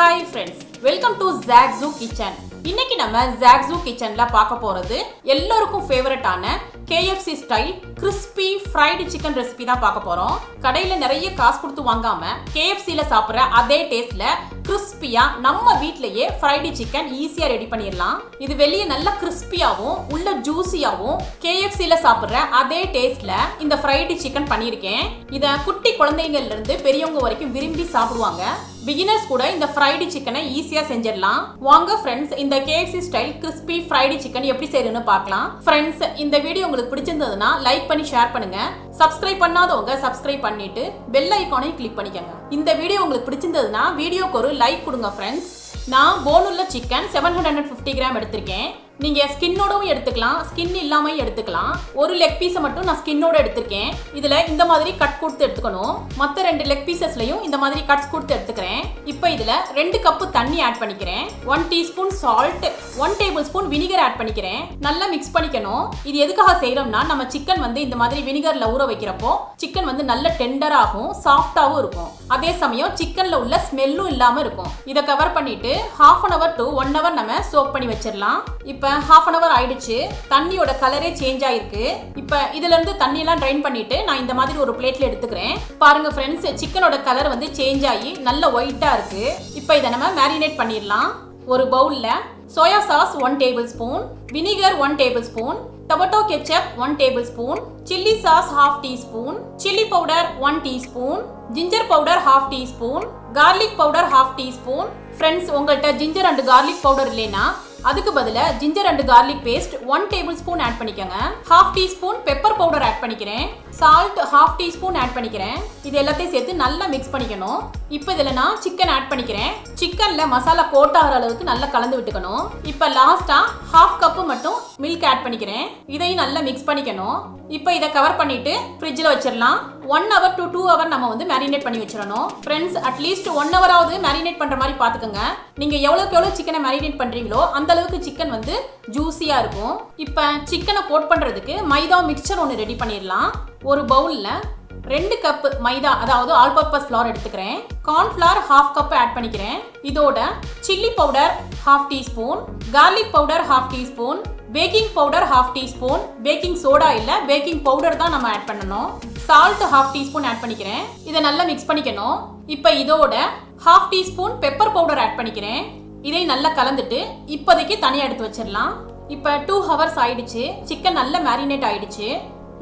Hi friends, welcome to Zaag Zoog Kitchen. இன்னைக்கு நம்ம Zaag Zoog Kitchenல பார்க்க போறது எல்லாருக்கும் ஃபேவரட்டான KFC Style Crispy Fried Chicken Recipe தான் பார்க்க போறோம். கடையில நிறைய காசு கொடுத்து வாங்காம KFCல சாப்பிடுற அதே டேஸ்ட்ல கிறிஸ்பியா நம்ம வீட்லயே ஃப்ரைடு சிக்கன் ஈஸியா ரெடி பண்ணிடலாம். இது வெளியே நல்ல கிறிஸ்பியாவும் உள்ள ஜூசியாவும் KFCல சாப்பிடுற அதே டேஸ்ட்ல இந்த ஃப்ரைடு சிக்கன் பண்ணியிருக்கேன். இத குட்டி குழந்தைங்கள்ல இருந்து பெரியவங்க வரைக்கும் விரும்பி சாப்பிடுவாங்க. பிகினர்ஸ் கூட இந்த ஃப்ரைடு சிக்கனை ஈஸியா செஞ்சிடலாம். வாங்க ஃப்ரெண்ட்ஸ், இந்த KFC style crispy fried chicken எப்படி செய்யணும்னு பார்க்கலாம். ஃப்ரெண்ட்ஸ், இந்த வீடியோ உங்களுக்கு பிடிச்சிருந்ததுன்னா லைக் பண்ணி ஷேர் பண்ணுங்க. சப்ஸ்கிரைப் பண்ணாதவங்க சப்ஸ்கிரைப் பண்ணிட்டு பெல் ஐகானையும் கிளிக் பண்ணிக்கோங்க. இந்த வீடியோ உங்களுக்கு பிடிச்சிருந்ததுன்னா வீடியோக்கு ஒரு லைக் கொடுங்க ஃப்ரெண்ட்ஸ். நான் போனுள்ள சிக்கன் 750 கிராம் எடுத்திருக்கேன். நீங்க ஸ்கின்னோடவும் எடுத்துக்கலாம், ஸ்கின் இல்லாமல் எடுத்துக்கலாம். ஒரு லெக் பீஸை மட்டும் நான் ஸ்கின்னோட எடுத்திருக்கேன். இதுல இந்த மாதிரி கட் கொடுத்து எடுத்துக்கணும். மற்ற 2 லெக் பீசஸ்லயும் இந்த மாதிரி கட்ஸ் கொடுத்து எடுத்துக்கிறேன். இப்போ இதுல 2 கப்பு தண்ணி ஆட் பண்ணிக்கிறேன். 1 teaspoon salt, 1 tablespoon vinegar add பண்ணிக்கிறேன். நல்லா மிக்ஸ் பண்ணிக்கணும். இது எதுக்காக செய்யறோம்னா, நம்ம சிக்கன் வந்து இந்த மாதிரி வினிகர்ல ஊற வைக்கிறப்போ சிக்கன் வந்து நல்ல டெண்டராகவும் சாஃப்டாகவும் இருக்கும். அதே சமயம் சிக்கன்ல உள்ள ஸ்மெல்லும் இல்லாம இருக்கும். இதை கவர் பண்ணிட்டு ½ an hour to 1 hour நம்ம சோக் பண்ணி வச்சிடலாம். இப்போ ½ an hour ஆயிடுச்சு. தண்ணியோட கலரே சேஞ்ச் ஆயிருக்கு. இப்போ இதுல இருந்து தண்ணி எல்லாம் ட்ரைன் பண்ணிட்டு நான் இந்த மாதிரி ஒரு பிளேட்ல எடுத்துக்கிறேன். பாருங்க ஃப்ரெண்ட்ஸ், சிக்கனோட கலர் வந்து சேஞ்ச் ஆகி நல்ல ஒயிட்டா இருக்கு. இப்போ இதை நம்ம மேரினேட் பண்ணிடலாம். ஒரு பவுல்ல soya sauce 1 tablespoon, vinegar 1 tablespoon, tomato ketchup 1 tablespoon, chilli sauce ½ teaspoon, chilli powder 1 teaspoon, ginger powder ½ teaspoon, garlic powder ½ teaspoon. Friends, உங்கள்கிட்ட ஜிஞ்சர் அண்ட் கார்லிக் பவுடர் இல்லைன்னா அதுக்கு பதிலா ginger and garlic paste 1 tablespoon add பண்ணிக்கோங்க. ½ teaspoon pepper powder add பண்ணிக்கிறேன். Salt ½ teaspoon add பண்ணிக்கிறேன். இது எல்லாத்தையும் சேர்த்து நல்லா மிக்ஸ் பண்ணிக்கணும். இப்போ இதில் நான் சிக்கன் ஆட் பண்ணிக்கிறேன். சிக்கன்ல மசாலா கோட் ஆகிற அளவுக்கு நல்லா கலந்து விட்டுக்கணும். இப்போ லாஸ்டா ½ கப்பு மட்டும் மில்க் ஆட் பண்ணிக்கிறேன். இதையும் நல்லா மிக்ஸ் பண்ணிக்கணும். இப்போ இதை கவர் பண்ணிட்டு ஃப்ரிட்ஜில் வச்சிடலாம். 1 hour to 2 hour நம்ம வந்து மேரினேட் பண்ணி வச்சிடணும். ஃப்ரெண்ட்ஸ், அட்லீஸ்ட் 1 hour ஆவது மேரினேட் பண்ற மாதிரி பார்த்துக்கோங்க. நீங்க எவ்வளோக்கு எவ்வளோ சிக்கனை மேரினேட் பண்றீங்களோ அந்த அளவுக்கு சிக்கன் வந்து ஜூஸியா இருக்கும். இப்போ சிக்கனை கோட் பண்றதுக்கு மைதா மிக்சர் ஒன்று ரெடி பண்ணிடலாம். ஒரு பவுல்ல 2 கப் மைதா, அதாவது ஆல் பர்பஸ் ஃப்ளார் எடுத்துக்கிறேன். கார்ன்ஃப்ளவர் ½ கப் ஆட் பண்ணிக்கிறேன். இதோட chilli powder ½ teaspoon, garlic powder ½ teaspoon, baking powder ½ teaspoon, baking soda இல்ல பேக்கிங் பவுடர் தான் நம்ம ஆட் பண்ணணும். சால்ட் ½ டீஸ்பூன் ஆட் பண்ணிக்கிறேன். இதை நல்லா மிக்ஸ் பண்ணிக்கணும். இப்போ இதோட ½ டீஸ்பூன் பெப்பர் பவுடர் ஆட் பண்ணிக்கிறேன். இதை நல்லா கலந்துட்டு இப்போதைக்கு தனியாக எடுத்து வச்சிடலாம். இப்போ 2 hours ஆயிடுச்சு. சிக்கன் நல்லா மேரினேட் ஆயிடுச்சு.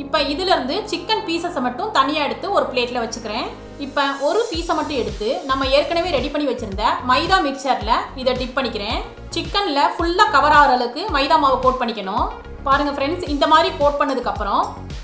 இப்போ இதுல இருந்து சிக்கன் பீசஸை மட்டும் தனியாக எடுத்து ஒரு பிளேட்ல வச்சுக்கிறேன். இப்போ ஒரு பீஸை மட்டும் எடுத்து நம்ம ஏற்கனவே ரெடி பண்ணி வச்சிருந்த மைதா மிக்சர்ல இதை டிப் பண்ணிக்கிறேன். சிக்கன்ல ஃபுல்லா கவர் ஆகிற அளவுக்கு மைதா மாவை கோட் பண்ணிக்கணும். பாருங்க ஃப்ரெண்ட்ஸ், இந்த மாதிரி கோட் பண்ணதுக்கு அப்புறம்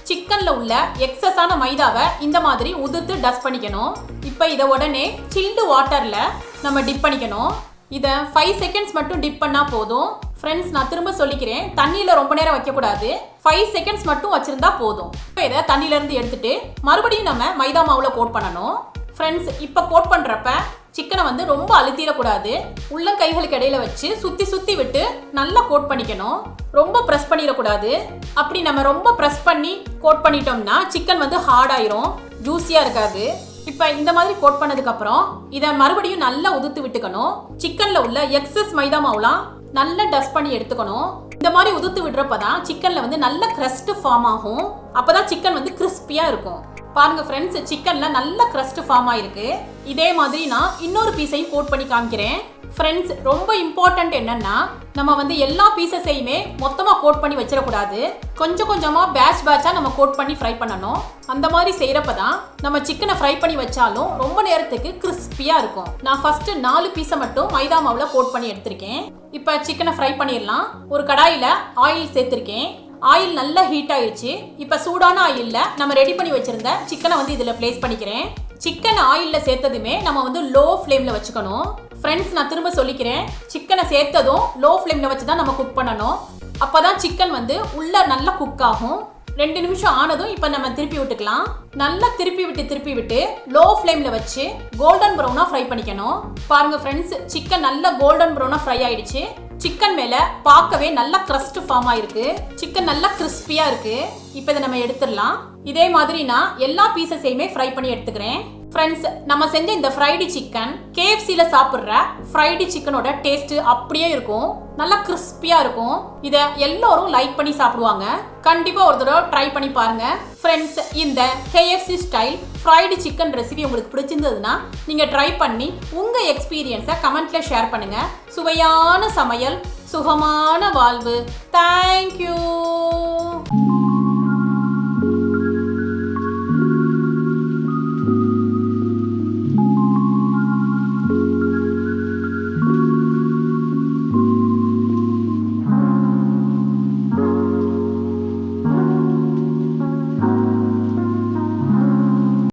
சிக்கன்ல உள்ள எக்ஸஸான மைதாவை இந்த மாதிரி உதிர்த்து டஸ்ட் பண்ணிக்கணும். இப்போ இதை உடனே சில்டு வாட்டர்ல நம்ம டிப் பண்ணிக்கணும். இதை 5 seconds மட்டும் டிப் பண்ணா போதும். ஃப்ரெண்ட்ஸ், நான் திரும்ப சொல்லிக்கிறேன், தண்ணியில் ரொம்ப நேரம் வைக்கக்கூடாது. 5 seconds மட்டும் வச்சிருந்தா போதும். இப்போ இதை தண்ணியிலேருந்து எடுத்துட்டு மறுபடியும் நம்ம மைதா மாவில் கோட் பண்ணணும். ஃப்ரெண்ட்ஸ், இப்போ கோட் பண்ணுறப்ப சிக்கனை வந்து ரொம்ப அழுத்திடக்கூடாது. உள்ளங்கைகளுக்கு இடையில வச்சு சுற்றி சுற்றி விட்டு நல்லா கோட் பண்ணிக்கணும். ரொம்ப ப்ரெஸ் பண்ணிடக்கூடாது. அப்படி நம்ம ரொம்ப ப்ரெஸ் பண்ணி கோட் பண்ணிட்டோம்னா சிக்கன் வந்து ஹார்ட் ஆயிரும், ஜூஸியாக இருக்காது. இப்போ இந்த மாதிரி கோட் பண்ணதுக்கு அப்புறம் இதை மறுபடியும் நல்லா உதுத்து விட்டுக்கணும். சிக்கன்ல உள்ள எக்ஸஸ் மைதா மாவுலாம் நல்லா டஸ்ட் பண்ணி எடுத்துக்கணும். இந்த மாதிரி உதுத்து விடுறப்பதான் சிக்கன்ல வந்து நல்ல கிரஸ்ட் ஃபார்ம் ஆகும். அப்பதான் சிக்கன் வந்து கிறிஸ்பியா இருக்கும். பாருங்க ஃப்ரெண்ட்ஸ், சிக்கன்ல நல்ல கிரஸ்ட் ஃபார்ம் ஆயிருக்கு. இதே மாதிரி நான் இன்னொரு பீஸையும் கோட் பண்ணி காமிக்கிறேன். ஃப்ரெண்ட்ஸ், ரொம்ப இம்பார்ட்டன்ட் என்னன்னா, நம்ம வந்து எல்லா பீசஸையுமே மொத்தமா கோட் பண்ணி வச்சிடக்கூடாது. கொஞ்சம் கொஞ்சமா பேட்ச் பேட்சா நம்ம கோட் பண்ணி ஃப்ரை பண்ணணும். அந்த மாதிரி செய்யறப்பதான் நம்ம சிக்கனை ஃப்ரை பண்ணி வச்சாலும் ரொம்ப நேரத்துக்கு கிறிஸ்பியா இருக்கும். நான் ஃபர்ஸ்ட் 4 பீஸை மட்டும் மைதா மாவுல கோட் பண்ணி எடுத்திருக்கேன். இப்போ சிக்கனை ஃப்ரை பண்ணிடலாம். ஒரு கடாயில ஆயில் சேர்த்திருக்கேன். ஆயில் நல்லா ஹீட் ஆயிடுச்சு. இப்போ சூடான ஆயில்ல நம்ம ரெடி பண்ணி வச்சிருந்த சிக்கனை வந்து இதுல பிளேஸ் பண்ணிக்கிறேன். சிக்கன் ஆயில்ல சேர்த்ததுமே நம்ம வந்து லோ ஃப்ளேம்ல வச்சுக்கணும். ஃப்ரெண்ட்ஸ், நான் திரும்ப சொல்லிக்கிறேன், சிக்கனை சேர்த்ததும் லோ ஃப்ளேம்ல வச்சு தான் நம்ம குக் பண்ணணும். அப்பதான் சிக்கன் வந்து உள்ள நல்லா குக் ஆகும். 2 நிமிஷம் ஆனதும் இப்போ நம்ம திருப்பி விட்டுக்கலாம். நல்லா திருப்பி விட்டு லோ ஃப்ளேம்ல வச்சு கோல்டன் ப்ரௌனா ஃப்ரை பண்ணிக்கணும். பாருங்க ஃப்ரெண்ட்ஸ், சிக்கன் நல்லா கோல்டன் ப்ரௌனா ஃப்ரை ஆயிடுச்சு. சிக்கன் மேல பார்க்கவே நல்லா கிரஸ்ட் ஃபார்ம் ஆயிருக்கு. சிக்கன் நல்லா கிறிஸ்பியா இருக்கு. இப்போ இதை நம்ம எடுத்துடலாம். இதே மாதிரி நான் எல்லா பீசஸையுமே ஃப்ரை பண்ணி எடுத்துக்கிறேன். ஃப்ரெண்ட்ஸ், நம்ம செஞ்ச இந்த ஃப்ரைடு சிக்கன் KFCல சாப்பிட்ற ஃப்ரைடு சிக்கனோட டேஸ்ட் அப்படியே இருக்கும். நல்லா கிறிஸ்பியா இருக்கும். இதை எல்லாரும் லைக் பண்ணி சாப்பிடுவாங்க. கண்டிப்பா ஒரு தடவை ட்ரை பண்ணி பாருங்க. ஃப்ரெண்ட்ஸ், இந்த KFC style fried chicken recipe உங்களுக்கு பிடிச்சிருந்ததுன்னா நீங்க ட்ரை பண்ணி உங்க எக்ஸ்பீரியன்ஸை கமெண்ட்ல ஷேர் பண்ணுங்க. சுவையான சமையல், சுகமான வாழ்வு. தேங்க்யூ.